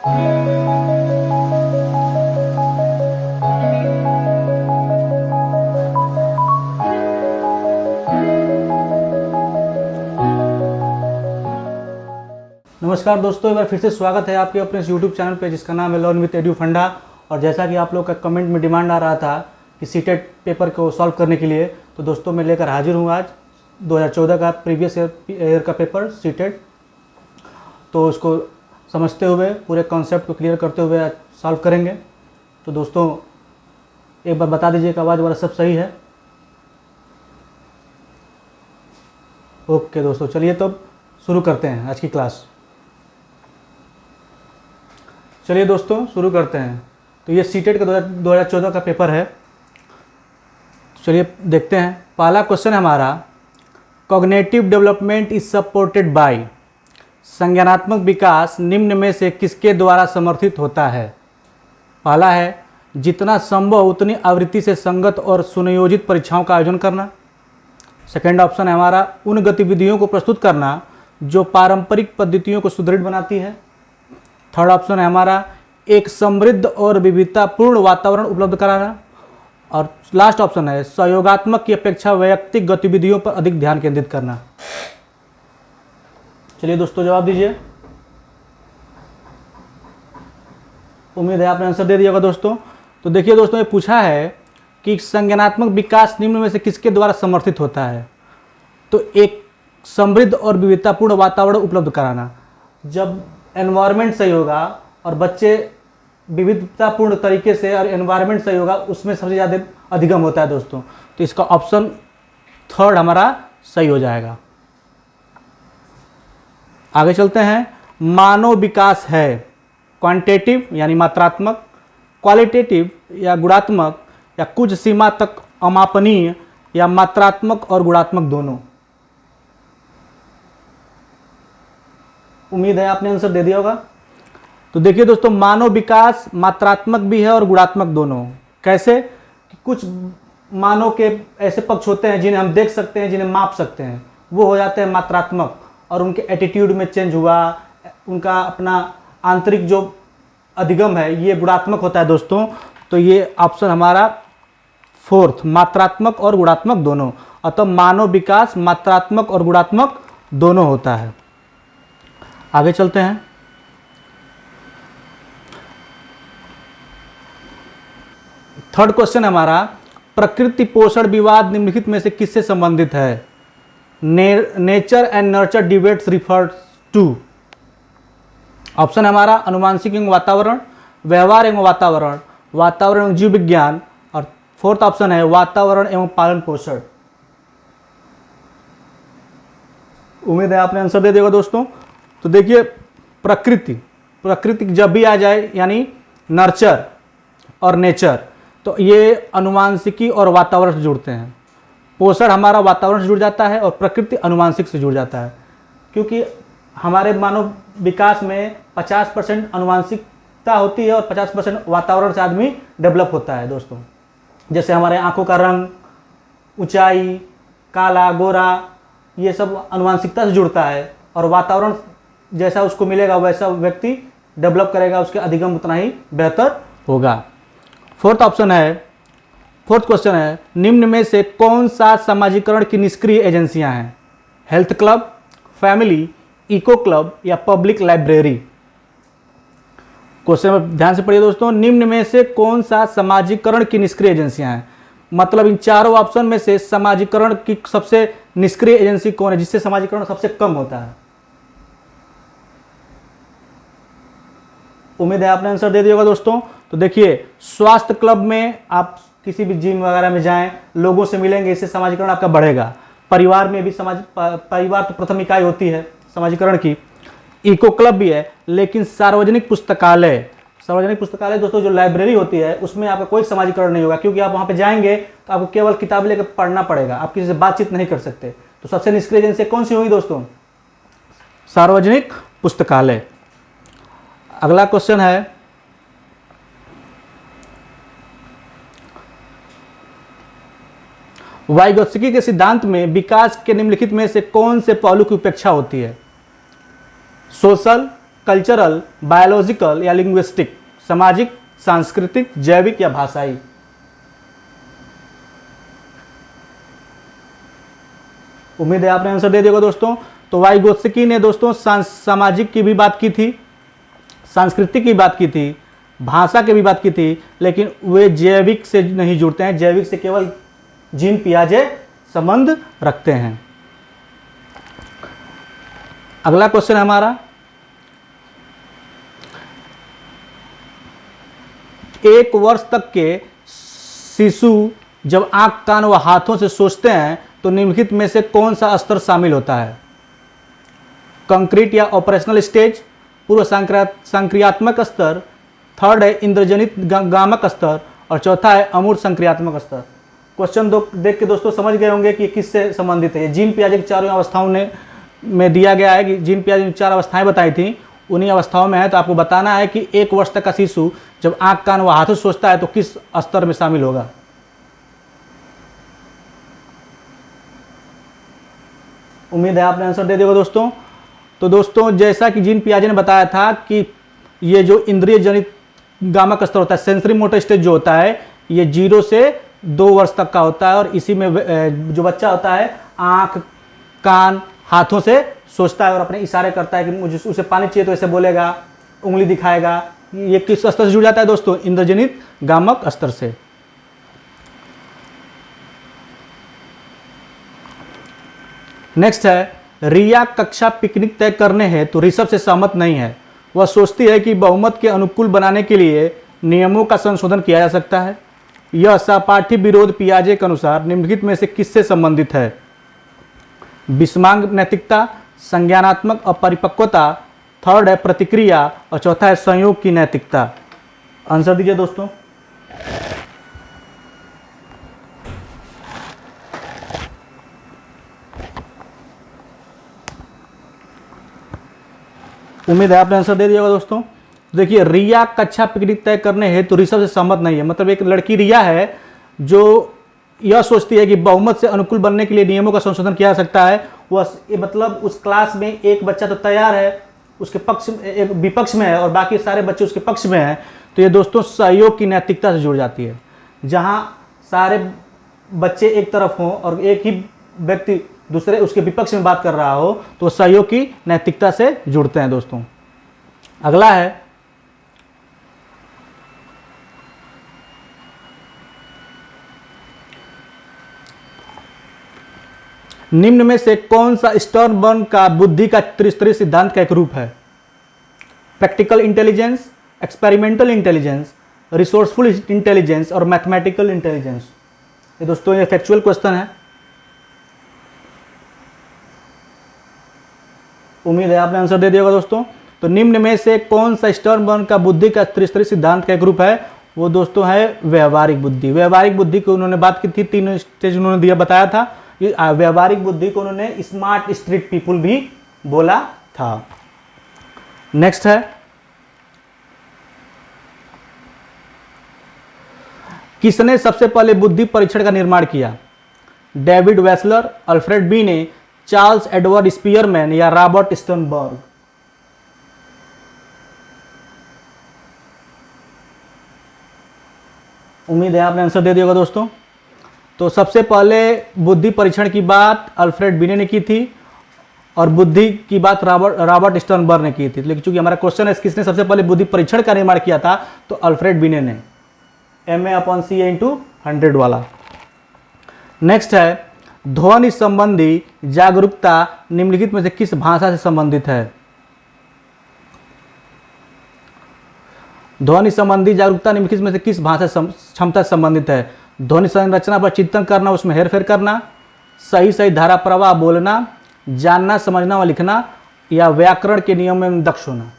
नमस्कार दोस्तों, एक बार फिर से स्वागत है आपके अपने यूट्यूब चैनल पे जिसका नाम है लर्न विद एडू फंडा। और जैसा कि आप लोग का कमेंट में डिमांड आ रहा था कि सीटेट पेपर को सॉल्व करने के लिए, तो दोस्तों मैं लेकर हाजिर हूँ आज 2014 का प्रीवियस ईयर का पेपर सीटेट। तो उसको समझते हुए पूरे कॉन्सेप्ट को क्लियर करते हुए आज सॉल्व करेंगे। तो दोस्तों एक बार बता दीजिए कि आवाज़ वगैरह सब सही है। ओके दोस्तों, चलिए तो शुरू करते हैं आज की क्लास। चलिए दोस्तों शुरू करते हैं। तो ये सीटेट का 2014 का पेपर है। चलिए देखते हैं। पहला क्वेश्चन है हमारा, cognitive development is supported by, संज्ञानात्मक विकास निम्न में से किसके द्वारा समर्थित होता है। पहला है जितना संभव उतनी आवृत्ति से संगत और सुनियोजित परीक्षाओं का आयोजन करना। सेकेंड ऑप्शन है हमारा, उन गतिविधियों को प्रस्तुत करना जो पारंपरिक पद्धतियों को सुदृढ़ बनाती है। थर्ड ऑप्शन है हमारा, एक समृद्ध और विविधतापूर्ण वातावरण उपलब्ध कराना। और लास्ट ऑप्शन है, सहयोगात्मक की अपेक्षा वैयक्तिक गतिविधियों पर अधिक ध्यान केंद्रित करना। चलिए दोस्तों जवाब दीजिए। उम्मीद है आपने आंसर दे दिया होगा दोस्तों। तो देखिए दोस्तों, ये पूछा है कि संज्ञानात्मक विकास निम्न में से किसके द्वारा समर्थित होता है। तो एक समृद्ध और विविधतापूर्ण वातावरण उपलब्ध कराना। जब एनवायरनमेंट सही होगा और बच्चे विविधतापूर्ण तरीके से और एनवायरनमेंट सही होगा, उसमें सबसे ज़्यादा अधिगम होता है दोस्तों। तो इसका ऑप्शन थर्ड हमारा सही हो जाएगा। आगे चलते हैं। मानव विकास है क्वांटिटेटिव यानी मात्रात्मक, क्वालिटेटिव या गुणात्मक, या कुछ सीमा तक अमापनीय, या मात्रात्मक और गुणात्मक दोनों। उम्मीद है आपने आंसर दे दिया होगा। तो देखिए दोस्तों, मानव विकास मात्रात्मक भी है और गुणात्मक दोनों। कैसे? कुछ मानव के ऐसे पक्ष होते हैं जिन्हें हम देख सकते हैं, जिन्हें माप सकते हैं, वो हो जाते हैं मात्रात्मक। और उनके एटीट्यूड में चेंज हुआ, उनका अपना आंतरिक जो अधिगम है, ये गुणात्मक होता है दोस्तों। तो ये ऑप्शन हमारा फोर्थ, मात्रात्मक और गुणात्मक दोनों। अतः मानव विकास मात्रात्मक और गुणात्मक दोनों होता है। आगे चलते हैं। थर्ड क्वेश्चन हमारा, प्रकृति पोषण विवाद निम्नलिखित में से किससे संबंधित है। Nature and nurture debates refers to. Option हमारा, अनुवांशिक एवं वातावरण, व्यवहार एवं वातावरण, वातावरण एवं जीव विज्ञान, और फोर्थ ऑप्शन है वातावरण एवं पालन पोषण। उम्मीद है आपने आंसर दे देगा दोस्तों। तो देखिए, प्रकृति जब भी आ जाए यानी नर्चर और नेचर, तो ये अनुवांशिकी और वातावरण से जुड़ते हैं। पोषण हमारा वातावरण से जुड़ जाता है और प्रकृति अनुवांशिक से जुड़ जाता है, क्योंकि हमारे मानव विकास में 50% अनुवांशिकता होती है और 50% वातावरण से आदमी डेवलप होता है दोस्तों। जैसे हमारे आंखों का रंग, ऊंचाई, काला गोरा, ये सब अनुवांशिकता से जुड़ता है। और वातावरण जैसा उसको मिलेगा वैसा व्यक्ति डेवलप करेगा, उसके अधिगम उतना ही बेहतर होगा। फोर्थ क्वेश्चन है, निम्न में से कौन सा समाजीकरण की निष्क्रिय एजेंसियां हैं। Health club, family, eco club, या पब्लिक लाइब्रेरी। क्वेश्चन ध्यान से पढ़िए दोस्तों। निम्न में से कौन सा समाजीकरण की निष्क्रिय एजेंसियां हैं, मतलब इन चारों ऑप्शन में से समाजीकरण की सबसे निष्क्रिय एजेंसी कौन है, जिससे समाजीकरण सबसे कम होता है। उम्मीद है आपने आंसर दे दिया होगा दोस्तों। तो देखिए, स्वास्थ्य क्लब में आप किसी भी जिम वगैरह में जाएं, लोगों से मिलेंगे, इससे समाजीकरण आपका बढ़ेगा। परिवार में भी परिवार तो प्रथम इकाई होती है समाजीकरण की। इको क्लब भी है, लेकिन सार्वजनिक पुस्तकालय दोस्तों, जो लाइब्रेरी होती है, उसमें आपका कोई समाजीकरण नहीं होगा, क्योंकि आप वहां पे जाएंगे तो आपको केवल किताब लेकर पढ़ना पड़ेगा, आप किसी से बातचीत नहीं कर सकते। तो सबसे निष्क्रिय एजेंसी कौन सी होगी दोस्तों? सार्वजनिक पुस्तकालय। अगला क्वेश्चन है, वाइगोत्स्की के सिद्धांत में विकास के निम्नलिखित में से कौन से पहलू की उपेक्षा होती है। सोशल, कल्चरल, बायोलॉजिकल या लिंग्विस्टिक, सामाजिक, सांस्कृतिक, जैविक या भाषाई। उम्मीद है आपने आंसर दे दिया दोस्तों। तो वाइगोत्स्की ने दोस्तों सामाजिक की भी बात की थी, सांस्कृतिक की बात की थी, भाषा की भी बात की थी, लेकिन वे जैविक से नहीं जुड़ते हैं। जैविक से केवल जीन पियाजे संबंध रखते हैं। अगला क्वेश्चन है हमारा, एक वर्ष तक के शिशु जब आंख, कान व हाथों से सोचते हैं तो निम्नलिखित में से कौन सा स्तर शामिल होता है? कंक्रीट या ऑपरेशनल स्टेज, पूर्व संक्रियात्मक स्तर, थर्ड है इंद्रजनित गामक स्तर, और चौथा है अमूर्त संक्रियात्मक स्तर। क्वेश्चन देख के दोस्तों समझ गए होंगे कि किससे संबंधित है। जीन पियाजे की चारों अवस्थाओं में दिया गया है कि जीन पियाजे ने 4 अवस्थाएं बताई थी, उन्हीं अवस्थाओं में है। तो आपको बताना है कि एक वर्ष तक का शिशु जब आंख, कान व हाथों से सोचता है तो किस स्तर में शामिल होगा। उम्मीद है आपने आंसर दे दिया दोस्तों। तो दोस्तों जैसा कि जीन पियाजे ने बताया था कि ये जो इंद्रिय जनित गामक स्तर होता है, सेंसरी मोटर स्टेज जो होता है, ये 0 से 2 वर्ष तक का होता है, और इसी में जो बच्चा होता है आंख, कान, हाथों से सोचता है और अपने इशारे करता है कि मुझे उसे पानी चाहिए तो ऐसे बोलेगा, उंगली दिखाएगा। ये किस स्तर से जुड़ जाता है दोस्तों? इंद्रजनित गामक स्तर से। नेक्स्ट है, रिया कक्षा पिकनिक तय करने हैं तो ऋषभ से सहमत नहीं है। वह सोचती है कि बहुमत के अनुकूल बनाने के लिए नियमों का संशोधन किया जा सकता है। यह सहपाठी विरोध पियाजे के अनुसार निम्नलिखित में से किससे संबंधित है? विषमांग नैतिकता, संज्ञानात्मक अपरिपक्वता, थर्ड है प्रतिक्रिया, और चौथा है संयोग की नैतिकता। आंसर दीजिए दोस्तों। उम्मीद है आपने आंसर दे दिया होगा दोस्तों। देखिए, रिया कक्षा पिकनिक तय करने हैं तो ऋषभ से सहमत नहीं है। मतलब एक लड़की रिया है जो यह सोचती है कि बहुमत से अनुकूल बनने के लिए नियमों का संशोधन किया जा सकता है। वह मतलब उस क्लास में एक बच्चा तो तैयार है, उसके पक्ष एक विपक्ष में है और बाकी सारे बच्चे उसके पक्ष में हैं। तो ये दोस्तों सहयोग की नैतिकता से जुड़ जाती है। जहाँ सारे बच्चे एक तरफ हों और एक ही व्यक्ति दूसरे उसके विपक्ष में बात कर रहा हो तो सहयोग की नैतिकता से जुड़ते हैं दोस्तों। अगला है, निम्न में से कौन सा स्टर्नबर्न का बुद्धि का त्रिस्तरीय सिद्धांत का एक रूप है? Practical intelligence, experimental intelligence, resourceful intelligence और मैथमेटिकल इंटेलिजेंस। ये दोस्तों ये फैक्चुअल क्वेश्चन है। उम्मीद है आपने आंसर दे दिया होगा दोस्तों। तो निम्न में से कौन सा स्टर्नबर्न का बुद्धि का त्रिस्तरीय सिद्धांत का एक रूप है? वो दोस्तों है व्यवहारिक बुद्धि। व्यवहारिक बुद्धि की उन्होंने बात की थी, 3 स्टेज उन्होंने दिया बताया था। व्यवहारिक बुद्धि को उन्होंने स्मार्ट स्ट्रीट पीपुल भी बोला था। नेक्स्ट है, किसने सबसे पहले बुद्धि परीक्षण का निर्माण किया? डेविड वेसलर, अल्फ्रेड बीने, चार्ल्स एडवर्ड स्पीयरमैन या रॉबर्ट स्टर्नबर्ग। उम्मीद है आपने आंसर दे दिया होगा दोस्तों। तो सबसे पहले बुद्धि परीक्षण की बात अल्फ्रेड बीने ने की थी और बुद्धि की बात रॉबर्ट स्टर्नबर्ग ने की थी। लेकिन चूंकि हमारा क्वेश्चन है किसने सबसे पहले बुद्धि परीक्षण का निर्माण किया था, तो अल्फ्रेड बीने ने, MA/CA/100 वाला। नेक्स्ट है, ध्वनि संबंधी जागरूकता निम्नलिखित में से किस भाषा से संबंधित है? ध्वनि संबंधी जागरूकता निम्नलिखित में से किस भाषा क्षमता से संबंधित है? ध्वनि संरचना पर चिंतन करना, उसमें हेरफेर करना, सही सही धारा प्रवाह बोलना, जानना, समझना व लिखना, या व्याकरण के नियम में दक्ष होना।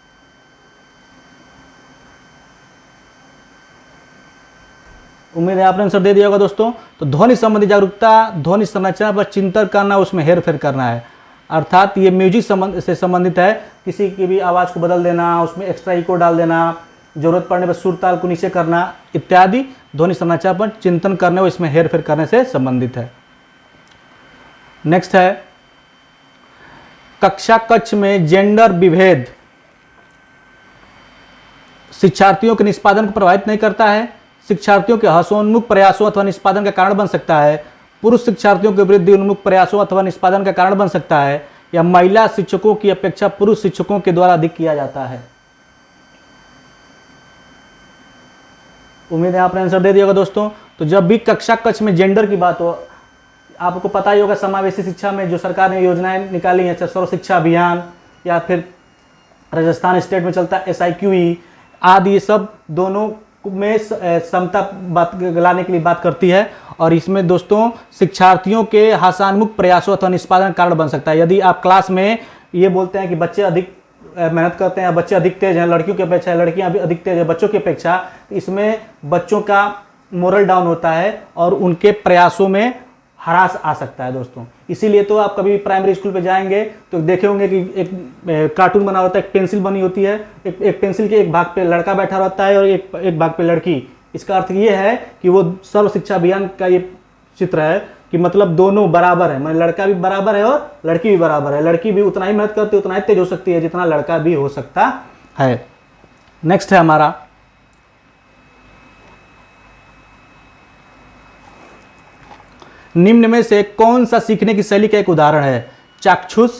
उम्मीद है आपने आंसर दे दिया होगा दोस्तों। तो ध्वनि संबंधी जागरूकता, ध्वनि संरचना पर चिंतन करना, उसमें हेरफेर करना है। अर्थात ये म्यूजिक से संबंधित है। किसी की भी आवाज़ को बदल देना, उसमें एक्स्ट्रा इको डाल देना, जरूरत पड़ने पर सुर ताल को नीचे करना इत्यादि ध्वनि संरचना पर चिंतन करने व इसमें हेरफेर करने से संबंधित है। नेक्स्ट है, कक्षा कक्ष में जेंडर विभेद शिक्षार्थियों के निष्पादन को प्रभावित नहीं करता है, शिक्षार्थियों के हर्षोन्मुख प्रयासों अथवा निष्पादन का कारण बन सकता है, पुरुष शिक्षार्थियों के वृद्धि उन्मुख प्रयासों अथवा निष्पादन का कारण बन सकता है, या महिला शिक्षकों की अपेक्षा पुरुष शिक्षकों के द्वारा अधिक किया जाता है। उम्मीद है आपने आंसर दे दिया होगा दोस्तों। तो जब भी कक्षा कक्ष में जेंडर की बात हो, आपको पता ही होगा समावेशी शिक्षा में जो सरकार ने योजनाएं निकाली हैं, सर्व शिक्षा अभियान या फिर राजस्थान स्टेट में चलता है SIQE आदि, ये सब दोनों में समता बात लाने के लिए बात करती है। और इसमें दोस्तों शिक्षार्थियों के हास्यान्मुख प्रयासों अथवा निष्पादन कारण बन सकता है। यदि आप क्लास में ये बोलते हैं कि बच्चे अधिक मेहनत करते हैं, बच्चे अधिक तेज हैं लड़कियों की अपेक्षा, लड़कियां भी अधिक तेज हैं बच्चों की अपेक्षा, तो इसमें बच्चों का मोरल डाउन होता है और उनके प्रयासों में हरास आ सकता है दोस्तों। इसीलिए तो आप कभी प्राइमरी स्कूल पे जाएंगे तो देखे होंगे कि एक कार्टून बना होता है, एक पेंसिल बनी होती है, एक पेंसिल के एक भाग पे लड़का बैठा रहता है और एक भाग पे लड़की। इसका अर्थ ये है कि वो सर्व शिक्षा अभियान का ये चित्र है कि मतलब दोनों बराबर है, मतलब लड़का भी बराबर है और लड़की भी बराबर है। लड़की भी उतना ही मेहनत करती है, उतना ही तेज हो सकती है जितना लड़का भी हो सकता है। नेक्स्ट है हमारा निम्न में से कौन सा सीखने की शैली का एक उदाहरण है? चाक्षुष,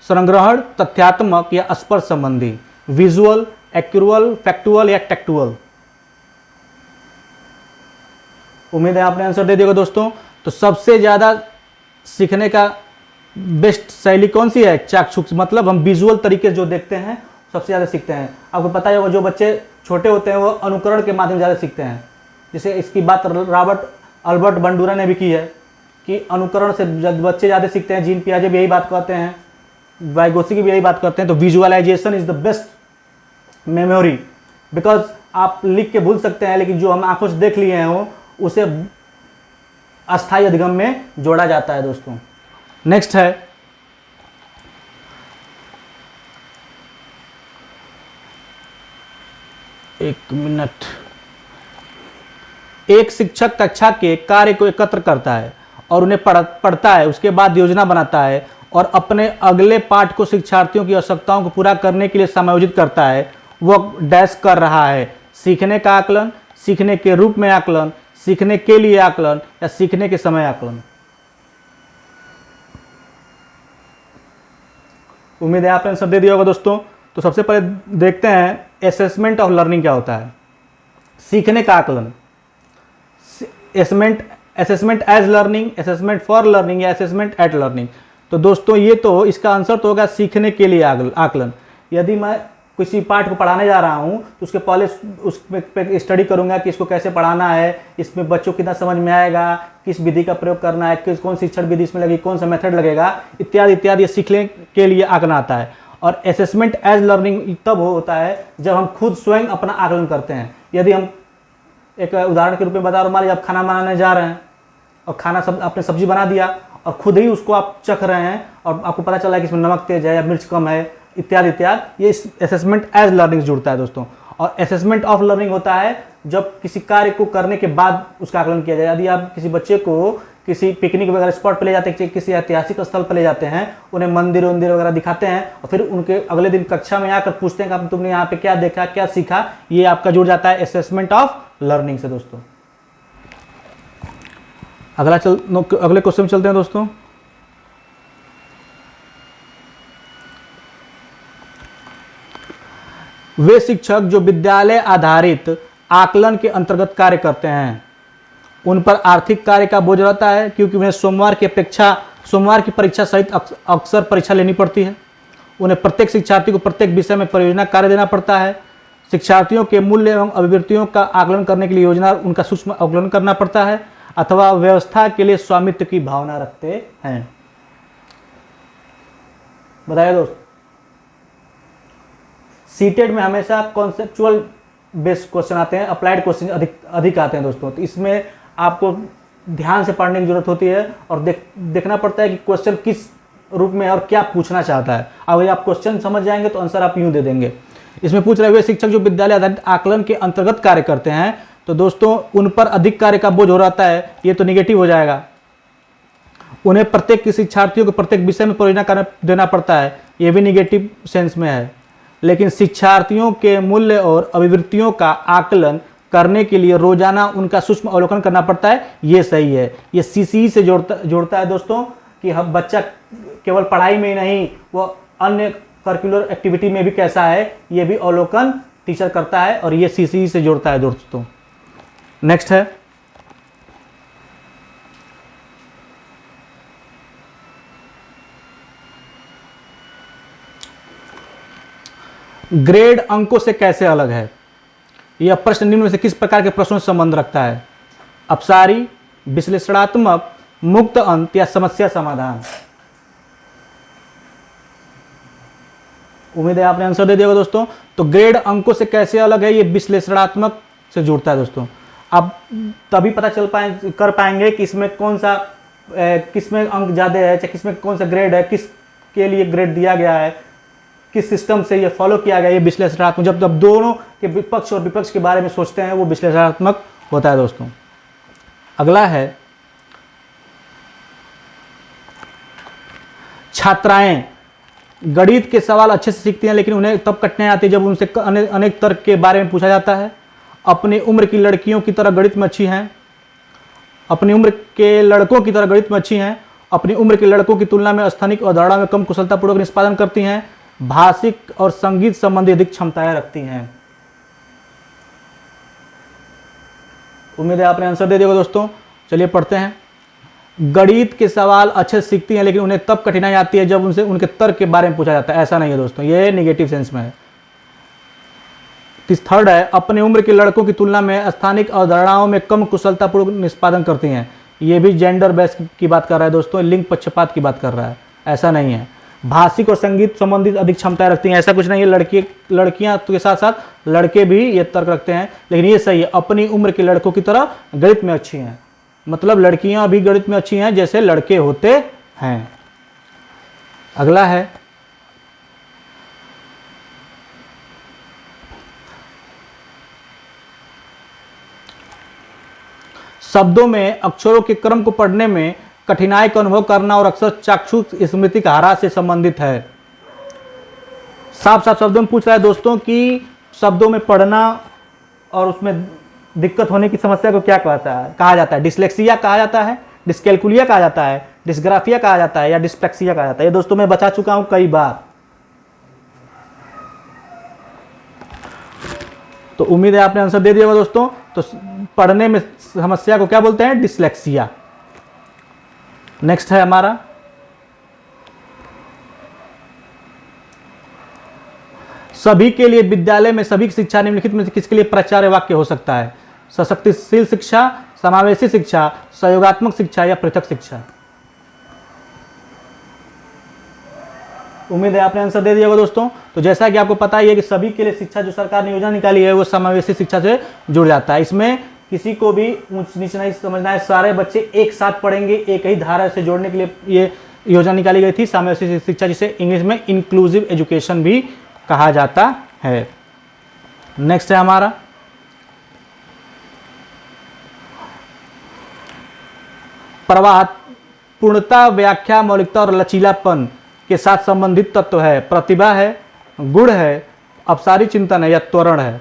संग्रहण, तथ्यात्मक या स्पर्श संबंधी, विजुअल, एक्युअल, फैक्टुअल या टेक्टुअल। उम्मीद है आपने आंसर दे दिया दोस्तों। तो सबसे ज्यादा सीखने का बेस्ट शैली कौन सी है? चाक्षुष, मतलब हम विजुअल तरीके जो देखते हैं सबसे ज्यादा सीखते हैं। आपको पता ही होगा जो बच्चे छोटे होते हैं वो अनुकरण के माध्यम से ज्यादा सीखते हैं। जैसे इसकी बात अल्बर्ट बंडूरा ने भी की है कि अनुकरण से बच्चे ज़्यादा सीखते हैं। जीन पियाजे भी यही बात कहते हैं, वाइगोत्स्की भी यही बात करते हैं। तो visualisation is the best memory, because आप लिख के भूल सकते हैं लेकिन जो हम आंखों से देख लिए हैं उसे अस्थायी अधिगम में जोड़ा जाता है दोस्तों। नेक्स्ट है एक मिनट। एक शिक्षक कक्षा के कार्य को एकत्र करता है और उन्हें पढ़ता है, उसके बाद योजना बनाता है और अपने अगले पाठ को शिक्षार्थियों की आवश्यकताओं को पूरा करने के लिए समायोजित करता है। वह डैश कर रहा है सीखने का आकलन, सीखने के रूप में आकलन, सीखने के लिए आकलन या सीखने के समय आकलन। उम्मीद है आपने आंसर दे दिया होगा दोस्तों। तो सबसे पहले देखते हैं असेसमेंट ऑफ लर्निंग क्या होता है। सीखने का आकलन, assessment as learning, assessment for learning या असेसमेंट एट लर्निंग। तो दोस्तों ये तो इसका आंसर तो होगा सीखने के लिए आकलन। यदि मैं किसी पाठ को पढ़ाने जा रहा हूँ तो उसके पहले उस पे स्टडी करूँगा कि इसको कैसे पढ़ाना है, इसमें बच्चों को कितना समझ में आएगा, किस विधि का प्रयोग करना है, कौन सी शिक्षण विधि इसमें लगेगी, कौन सा मेथड लगेगा, इत्यादि इत्यादि। ये सीखने के लिए आकलन आता है। और असेसमेंट एज लर्निंग तब होता है जब हम खुद स्वयं अपना आकलन करते हैं। यदि हम एक उदाहरण के रूप में बता रहा हूँ, मान लीजिए आप खाना बनाने जा रहे हैं और खाना आपने सब्जी बना दिया और खुद ही उसको आप चख रहे हैं और आपको पता चला है कि इसमें नमक तेज है या मिर्च कम है, इत्यादि इत्यादि। ये असेसमेंट एज लर्निंग जुड़ता है दोस्तों। और असेसमेंट ऑफ लर्निंग होता है जब किसी कार्य को करने के बाद उसका आकलन किया जाए। यदि आप किसी बच्चे को किसी पिकनिक वगैरह स्पॉट पे ले जाते हैं, किसी ऐतिहासिक स्थल पर ले जाते हैं, उन्हें मंदिर वगैरह दिखाते हैं और फिर उनके अगले दिन कक्षा में आकर पूछते हैं कि तुमने यहाँ पे क्या देखा, क्या सीखा, ये आपका जुड़ जाता है असेसमेंट ऑफ लर्निंग से दोस्तों। अगले क्वेश्चन में चलते हैं दोस्तों। वे शिक्षक जो विद्यालय आधारित आकलन के अंतर्गत कार्य करते हैं उन पर आर्थिक कार्य का बोझ रहता है, क्योंकि उन्हें सोमवार की परीक्षा सहित अक्सर परीक्षा लेनी पड़ती है। उन्हें प्रत्येक शिक्षार्थी को प्रत्येक विषय में परियोजना कार्य देना पड़ता है। शिक्षार्थियों के मूल्य एवं अभिवृत्तियों का आकलन करने के लिए योजना उनका सूक्ष्म आकलन करना पड़ता है, अथवा व्यवस्था के लिए स्वामित्व की भावना रखते हैं। बताइए दोस्त, सीटेट में हमेशा कॉन्सेप्चुअल बेस्ड क्वेश्चन आते हैं, अप्लाइड क्वेश्चन अधिक आते हैं दोस्तों। तो इसमें आपको ध्यान से पढ़ने की जरूरत होती है और देखना पड़ता है कि क्वेश्चन किस रूप में और क्या पूछना चाहता है। अगर आप क्वेश्चन समझ जाएंगे तो आंसर आप यूं दे देंगे। इसमें पूछ रहे हुए शिक्षक जो विद्यालय आधारित आकलन के अंतर्गत कार्य करते हैं, तो दोस्तों उन पर अधिक कार्य का बोझ हो रहता है, ये तो निगेटिव हो जाएगा। उन्हें प्रत्येक शिक्षार्थियों को प्रत्येक विषय में परियोजना देना पड़ता है, ये भी निगेटिव सेंस में है। लेकिन शिक्षार्थियों के मूल्य और अभिवृत्तियों का आकलन करने के लिए रोजाना उनका सूक्ष्म अवलोकन करना पड़ता है। ये सही है, ये सीसीई से जोड़ता है दोस्तों कि हम बच्चा केवल पढ़ाई में ही नहीं, वो अन्य करिकुलर एक्टिविटी में भी कैसा है ये भी अवलोकन टीचर करता है, और ये सीसीई से जोड़ता है दोस्तों। नेक्स्ट है ग्रेड अंकों से कैसे अलग है। यह प्रश्न निम्न में से किस प्रकार के प्रश्नों से संबंध रखता है? अपसारी, विश्लेषणात्मक, मुक्त अंक या समस्या समाधान। उम्मीद है आपने आंसर दे दिया दोस्तों। तो ग्रेड अंकों से कैसे अलग है, ये विश्लेषणात्मक से जुड़ता है दोस्तों। आप तभी पता कर पाएंगे कि इसमें कौन सा किसमें अंक ज़्यादा है, चाहे किसमें कौन सा ग्रेड है, किसके लिए ग्रेड दिया गया है, किस सिस्टम से ये फॉलो किया गया, ये विश्लेषणात्मक। जब दोनों के विपक्ष और विपक्ष के बारे में सोचते हैं वो विश्लेषणात्मक होता है दोस्तों। अगला है छात्राएं गणित के सवाल अच्छे से सीखती हैं, लेकिन उन्हें तब कठिनाई आती है जब उनसे अनेक तर्क के बारे में पूछा जाता है। अपनी उम्र की लड़कियों की तरह गणित में अच्छी हैं, अपनी उम्र के लड़कों की तरह गणित में अच्छी हैं, अपनी उम्र के लड़कों की तुलना में स्थानिक अवधारणा में कम कुशलतापूर्वक निष्पादन करती हैं, भाषिक और संगीत संबंधी अधिक क्षमताएं रखती हैं। उम्मीद है आपने आंसर दे दिया दोस्तों। चलिए पढ़ते हैं। गणित के सवाल अच्छे से सीखती हैं, लेकिन उन्हें तब कठिनाई आती है जब उनसे उनके तर्क के बारे में पूछा जाता है। ऐसा नहीं है दोस्तों, ये नेगेटिव सेंस में है। थर्ड है अपनी उम्र के लड़कों की तुलना में स्थानिक अवधारणाओं में कम कुशलतापूर्वक निष्पादन करती हैं। ये भी जेंडर बेस की बात कर रहा है दोस्तों, लिंग पक्षपात की बात कर रहा है। ऐसा नहीं है। भाषिक और संगीत संबंधित अधिक क्षमताएं रखती हैं, ऐसा कुछ नहीं है। लड़कियां के साथ साथ लड़के भी ये तर्क रखते हैं, लेकिन ये सही है। अपनी उम्र के लड़कों की तरह गणित में अच्छी हैं, मतलब लड़कियां भी गणित में अच्छी हैं जैसे लड़के होते हैं। अगला है शब्दों में अक्षरों के क्रम को पढ़ने में कठिनाई का अनुभव करना और अक्सर चाक्षुष स्मृति का ह्रास से संबंधित है। साफ साफ शब्दों में पूछ रहा है दोस्तों कि शब्दों में पढ़ना और उसमें दिक्कत होने की समस्या को क्या कहा जाता है? डिसलेक्सिया कहा जाता है, डिस्कैल्कुलिया कहा जाता है, डिस्ग्राफिया कहा जाता है, या डिस्पेक्सिया कहा जाता है। ये दोस्तों मैं बता चुका हूं कई बार। तो उम्मीद है आपने आंसर दे दिया होगा दोस्तों। तो पढ़ने में समस्या को क्या बोलते हैं? डिसलेक्सिया। नेक्स्ट है हमारा सभी के लिए विद्यालय में सभी शिक्षा निम्नलिखित में से किसके लिए प्राचार्य वाक्य हो सकता है? सशक्तिशील शिक्षा, समावेशी शिक्षा, सहयोगात्मक शिक्षा, या पृथक शिक्षा। उम्मीद है आपने आंसर दे दिया होगा दोस्तों। तो जैसा कि आपको पता ही है कि सभी के लिए शिक्षा जो सरकार ने योजना निकाली है वो समावेशी शिक्षा से जुड़ जाता है। इसमें किसी को भी ऊंच नीच नहीं समझना है, सारे बच्चे एक साथ पढ़ेंगे, एक ही धारा से जोड़ने के लिए ये योजना निकाली गई थी समावेशी शिक्षा, जिसे इंग्लिश में इंक्लूसिव एजुकेशन भी कहा जाता है। नेक्स्ट है हमारा प्रवाह, पूर्णता, व्याख्या, मौलिकता और लचीलापन के साथ संबंधित तत्व है। प्रतिभा है, गुण है, अपसारी चिंतन है, या त्वरण है।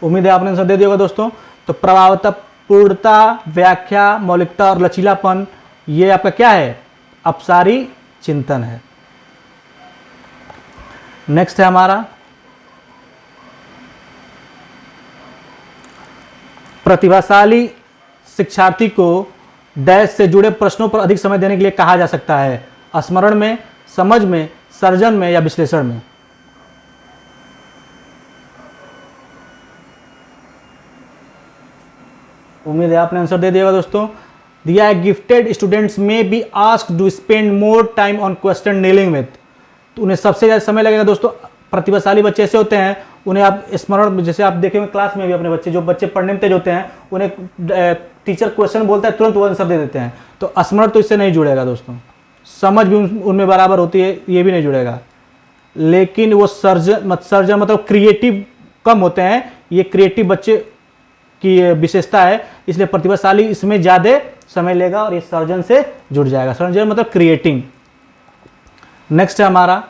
उम्मीद है आपने आंसर दे दिया होगा दोस्तों। तो प्रभावता, पूर्णता, व्याख्या, मौलिकता और लचीलापन, ये आपका क्या है? अपसारी चिंतन है। नेक्स्ट है हमारा प्रतिभाशाली शिक्षार्थी को डैश से जुड़े प्रश्नों पर अधिक समय देने के लिए कहा जा सकता है। स्मरण में, समझ में, सर्जन में, या विश्लेषण में। उम्मीद है आपने आंसर दे दिया होगा दोस्तों। दिया है गिफ्टेड स्टूडेंट्स में be asked to spend more time on question dealing with. तो उन्हें सबसे ज़्यादा समय लगेगा दोस्तों। प्रतिभाशाली बच्चे ऐसे होते हैं, उन्हें आप स्मरण, जैसे आप देखेंगे क्लास में भी अपने बच्चे, जो बच्चे पढ़ने में तेज होते हैं, उन्हें टीचर क्वेश्चन बोलता है तुरंत वो आंसर दे देते हैं। तो स्मरण तो इससे नहीं जुड़ेगा दोस्तों। समझ भी उनमें बराबर होती है, ये भी नहीं जुड़ेगा। लेकिन वो सर्जन मतलब क्रिएटिव कम होते हैं। ये क्रिएटिव बच्चे की विशेषता है, इसलिए प्रतिभाशाली इसमें ज़्यादा समय लेगा और ये सर्जन से जुड़ जाएगा। सर्जन मतलब क्रिएटिंग। नेक्स्ट है हमारा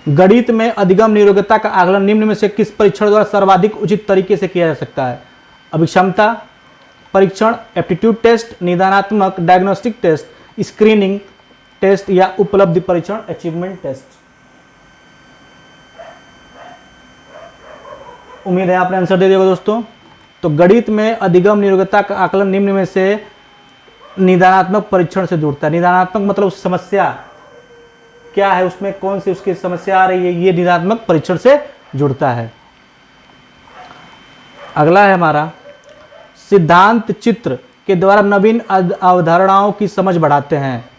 गणित में अधिगम निरोगता का आकलन निम्न में से किस परीक्षण द्वारा सर्वाधिक उचित तरीके से किया जा सकता है? अभिक्षमता परीक्षण, एप्टीट्यूड टेस्ट, निदानात्मक डायग्नोस्टिक टेस्ट, स्क्रीनिंग टेस्ट या उपलब्धि परीक्षण अचीवमेंट टेस्ट। उम्मीद है आपने आंसर दे दिया दोस्तों। तो गणित में अधिगम निरोगता का आकलन निम्न में से निदानात्मक परीक्षण से जुड़ता है। निदानात्मक मतलब समस्या क्या है, उसमें कौन सी उसकी समस्या आ रही है, ये निदानात्मक परीक्षण से जुड़ता है। अगला है हमारा सिद्धांत चित्र के द्वारा नवीन अवधारणाओं की समझ बढ़ाते हैं।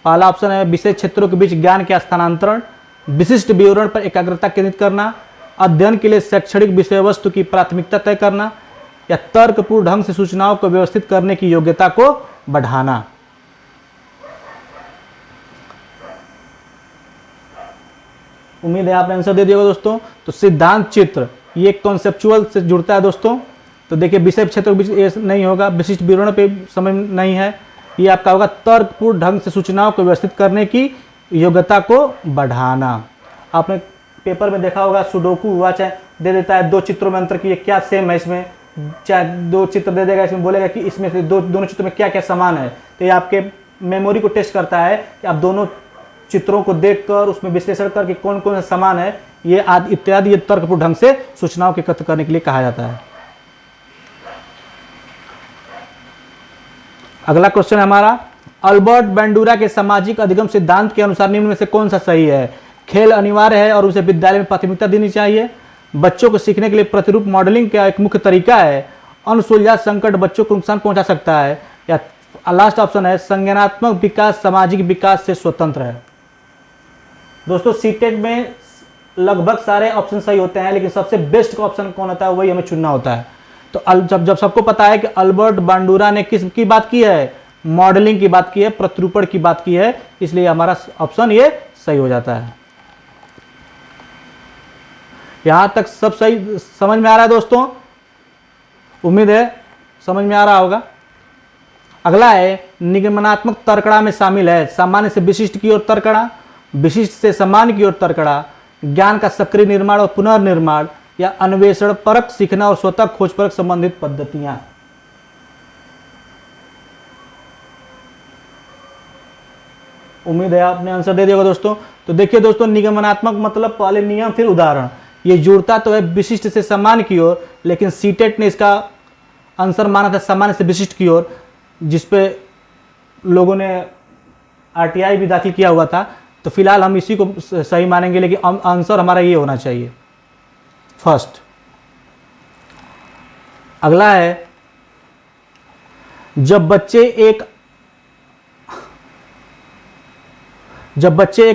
पहला ऑप्शन है विषय क्षेत्रों के बीच ज्ञान के स्थानांतरण, विशिष्ट विवरण पर एकाग्रता केंद्रित करना, अध्ययन के लिए शैक्षणिक विषय वस्तु की प्राथमिकता तय करना या तर्कपूर्ण ढंग से सूचनाओं को व्यवस्थित करने की योग्यता को बढ़ाना। उम्मीद है आपने आंसर दे दिया दोस्तों। तो सिद्धांत चित्र ये कॉन्सेप्चुअल से जुड़ता है दोस्तों। तो देखिए विषय क्षेत्र के बीच ये नहीं होगा, विशिष्ट विवरण पे समय नहीं है, ये आपका होगा तर्कपूर्ण ढंग से सूचनाओं को व्यवस्थित करने की योग्यता को बढ़ाना। आपने पेपर में देखा होगा सुडोकू हुआ, चाहे दे देता है दो चित्रों में अंतर की क्या सेम है, इसमें चाहे दो चित्र दे देगा, इसमें बोलेगा कि इसमें से दोनों चित्रों में क्या क्या समान है। तो ये आपके मेमोरी को टेस्ट करता है कि आप दोनों चित्रों को देखकर उसमें विश्लेषण करके कौन कौन सा समान है, ये आदि इत्यादि ये तर्कपूर्ण ढंग से सूचनाओं के एकत्र करने के लिए कहा जाता है। अगला क्वेश्चन है हमारा अल्बर्ट बैंडुरा के सामाजिक अधिगम सिद्धांत के अनुसार निम्न में से कौन सा सही है? खेल अनिवार्य है और उसे विद्यालय में प्राथमिकता देनी चाहिए। बच्चों को सीखने के लिए प्रतिरूप मॉडलिंग का एक मुख्य तरीका है। अनसुलझा संकट बच्चों को नुकसान पहुंचा सकता है। या लास्ट ऑप्शन है संज्ञानात्मक विकास सामाजिक विकास से स्वतंत्र है। दोस्तों सीटेट में लगभग सारे ऑप्शन सही होते हैं, लेकिन सबसे बेस्ट ऑप्शन कौन होता है वही हमें चुनना होता है। तो जब सबको पता है कि अल्बर्ट बांडुरा ने किस की बात की है, मॉडलिंग की बात की है, प्रतिरूपण की बात की है, इसलिए हमारा ऑप्शन ये सही हो जाता है। यहां तक सब सही समझ में आ रहा है दोस्तों? उम्मीद है समझ में आ रहा होगा। अगला है निगमनात्मक तर्कड़ा में शामिल है सामान्य से विशिष्ट की ओर तर्कड़ा, विशिष्ट से सामान्य की ओर तर्कड़ा, ज्ञान का सक्रिय निर्माण और पुनर्निर्माण या अन्वेषण परक सीखना और स्वतः खोज परक संबंधित पद्धतियां। उम्मीद है आपने आंसर दे दिया दोस्तों। तो देखिए दोस्तों निगमनात्मक मतलब पहले नियम फिर उदाहरण, ये जुड़ता तो है विशिष्ट से सामान्य की ओर, लेकिन सीटेट ने इसका आंसर माना था सामान्य से विशिष्ट की ओर, जिसपे लोगों ने आरटीआई भी दाखिल किया हुआ था। तो फिलहाल हम इसी को सही मानेंगे, लेकिन आंसर हमारा ये होना चाहिए फर्स्ट। अगला है जब बच्चे एक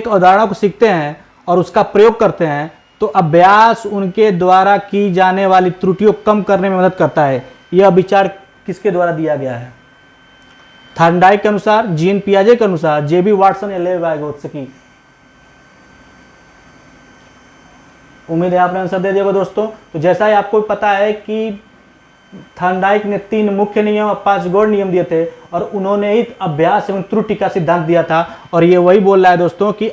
अवधारणा को सीखते हैं और उसका प्रयोग करते हैं तो अभ्यास उनके द्वारा की जाने वाली त्रुटियों को कम करने में मदद करता है। यह विचार किसके द्वारा दिया गया है? थॉर्नडाइक के अनुसार, जीन पियाजे के अनुसार, जेबी वाटसन या लेव वाइगोत्स्की? उम्मीद है आपने आंसर दे दिया दोस्तों। तो जैसा ही आपको पता है कि थॉर्नडाइक ने 3 मुख्य नियम और 5 गौण नियम दिए थे और उन्होंने ही अभ्यास एवं त्रुटि का सिद्धांत दिया था। और ये वही बोल रहा है दोस्तों कि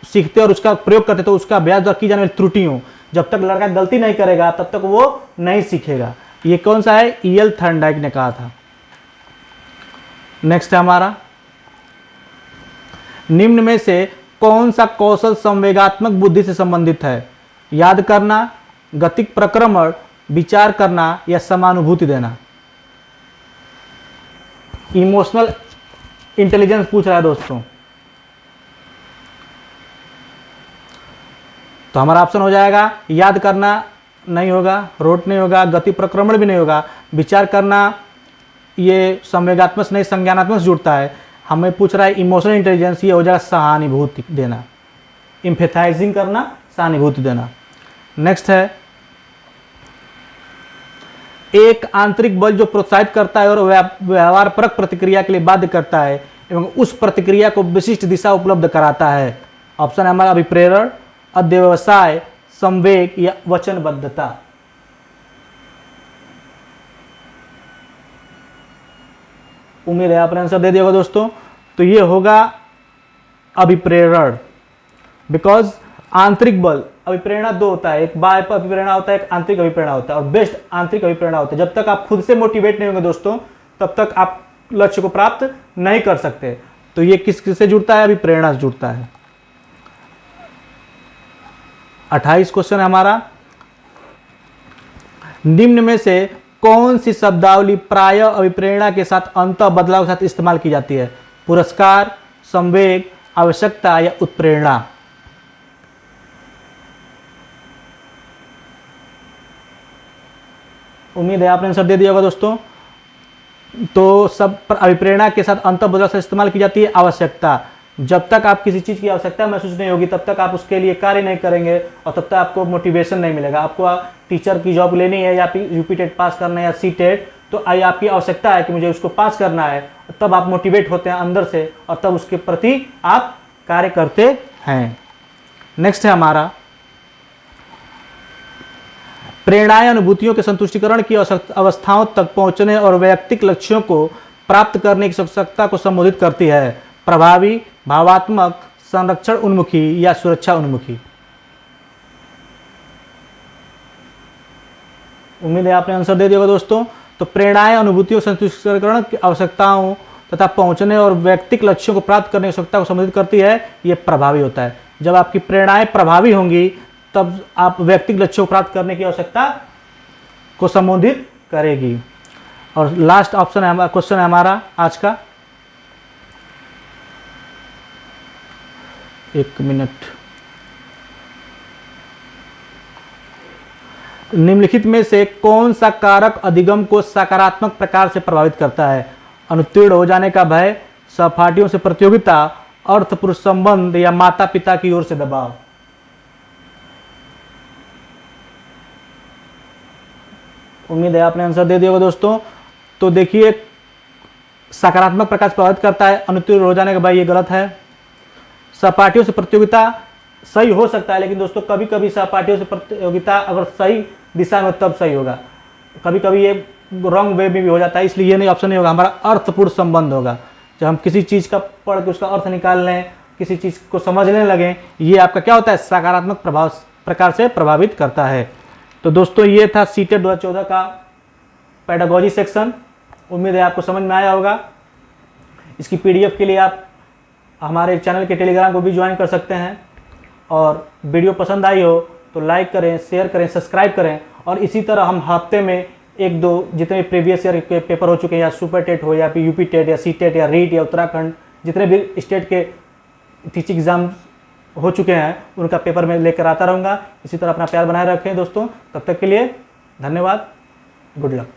सीखते और उसका प्रयोग करते तो उसका अभ्यास द्वारा की जाने वाली त्रुटियों, जब तक लड़का गलती नहीं करेगा तब तक वो नहीं सीखेगा। ये कौन सा है? ईएल थॉर्नडाइक ने कहा था। नेक्स्ट है हमारा निम्न में से कौन सा कौशल संवेगात्मक बुद्धि से संबंधित है? याद करना, गतिक प्रक्रमण, विचार करना या समानुभूति देना? इमोशनल इंटेलिजेंस पूछ रहा है दोस्तों। तो हमारा ऑप्शन हो जाएगा याद करना नहीं होगा, रोट नहीं होगा, गति प्रक्रमण भी नहीं होगा, विचार करना ये संवेगात्मक नहीं संज्ञानात्मक से जुड़ता है। हमें पूछ रहा है इमोशनल इंटेलिजेंस, ये हो जाएगा सहानुभूति देना, एम्पैथाइजिंग करना, सहानुभूति देना। नेक्स्ट है एक आंतरिक बल जो प्रोत्साहित करता है और व्यवहार परक प्रतिक्रिया के लिए बाध्य करता है एवं उस प्रतिक्रिया को विशिष्ट दिशा उपलब्ध कराता है। ऑप्शन है हमारा अभिप्रेरण, अध्यवसाय, संवेग या वचनबद्धता। उम्मीद है आपने आंसर दे दिया होगा दोस्तों। तो ये होगा अभिप्रेरण। बिकॉज आंतरिक बल, अभिप्रेरणा दो होता है, एक बाह्य अभिप्रेरणा होता है, एक आंतरिक अभिप्रेरणा होता है, और बेस्ट आंतरिक अभिप्रेरणा होता है। जब तक आप खुद से मोटिवेट नहीं होंगे दोस्तों, तब तक आप लक्ष्य को प्राप्त नहीं कर सकते। तो ये किससे जुड़ता है? अभिप्रेरणा से जुड़ता है। 28 क्वेश्चन है हमारा, निम्न में से कौन सी शब्दावली प्राय अभिप्रेरणा के साथ अंत बदलाव के साथ इस्तेमाल की जाती है? पुरस्कार, संवेग, आवश्यकता या उत्प्रेरणा? उम्मीद है आपने आंसर दे दिया होगा दोस्तों। तो सब अभिप्रेरणा के साथ अंत बदलाव से इस्तेमाल की जाती है आवश्यकता। जब तक आप किसी चीज़ की आवश्यकता महसूस नहीं होगी, तब तक आप उसके लिए कार्य नहीं करेंगे, और तब तक आपको मोटिवेशन नहीं मिलेगा। आपको टीचर की जॉब लेनी है, या फिर यूपी टेट पास करना है, या सी टेट, तो आपकी आवश्यकता है कि मुझे उसको पास करना है, तब आप मोटिवेट होते हैं अंदर से, और तब उसके प्रति आप कार्य करते हैं। नेक्स्ट है हमारा, प्रेरणाएं अनुभूतियों के संतुष्टिकरण की अवस्थाओं तक पहुंचने और वैयक्तिक लक्ष्यों को प्राप्त करने की आवश्यकता को संबोधित करती है। प्रभावी, भावात्मक, संरक्षण उन्मुखी या सुरक्षा उन्मुखी? उम्मीद है आपने आंसर दे दिया होगा दोस्तों। तो प्रेरणाएं अनुभूतियों संतुष्टिकरण की आवश्यकताओं तथा पहुंचने और वैयक्तिक लक्ष्यों को प्राप्त करने की आवश्यकता को संबोधित करती है। यह प्रभावी होता है। जब आपकी प्रेरणाएं प्रभावी होंगी, तब आप व्यक्तिगत लक्ष्यों को प्राप्त करने की आवश्यकता को संबोधित करेगी। और लास्ट ऑप्शन है, क्वेश्चन है हमारा आज का, एक मिनट, निम्नलिखित में से कौन सा कारक अधिगम को सकारात्मक प्रकार से प्रभावित करता है? अनुत्तीर्ण हो जाने का भय, सहपाठियों से प्रतियोगिता, अर्थ पुरुष संबंध या माता पिता की ओर से दबाव? उम्मीद है आपने आंसर दे दिया होगा दोस्तों। तो देखिए, सकारात्मक प्रकार से प्रभावित करता है, अनुत्तीर्ण हो जाने का भय, ये गलत है। सहपाठियों से प्रतियोगिता सही हो सकता है, लेकिन दोस्तों कभी कभी सहपाठियों से प्रतियोगिता अगर सही दिशा में तब सही होगा, कभी कभी ये रॉन्ग वे में भी हो जाता है, इसलिए ये नहीं ऑप्शन नहीं होगा हमारा। अर्थपूर्ण संबंध होगा। जब हम किसी चीज़ का पढ़ के उसका अर्थ निकाल लें, किसी चीज़ को समझने लगें, ये आपका क्या होता है? सकारात्मक प्रकार से प्रभावित करता है। तो दोस्तों ये था सीटेट 2014 का पेडागोजी सेक्शन। उम्मीद है आपको समझ में आया होगा। इसकी पीडीएफ के लिए आप हमारे चैनल के टेलीग्राम को भी ज्वाइन कर सकते हैं। और वीडियो पसंद आई हो तो लाइक करें, शेयर करें, सब्सक्राइब करें। और इसी तरह हम हफ्ते में एक दो जितने प्रीवियस ईयर के पेपर हो चुके हैं, या सुपर टेट हो, या फिर यूपी टेट, या सी टेट, या रीट, या उत्तराखंड, जितने भी स्टेट के टीचिंग एग्जाम हो चुके हैं, उनका पेपर मैं लेकर आता रहूँगा। इसी तरह अपना प्यार बनाए रखें दोस्तों। तब तक के लिए धन्यवाद। Good luck.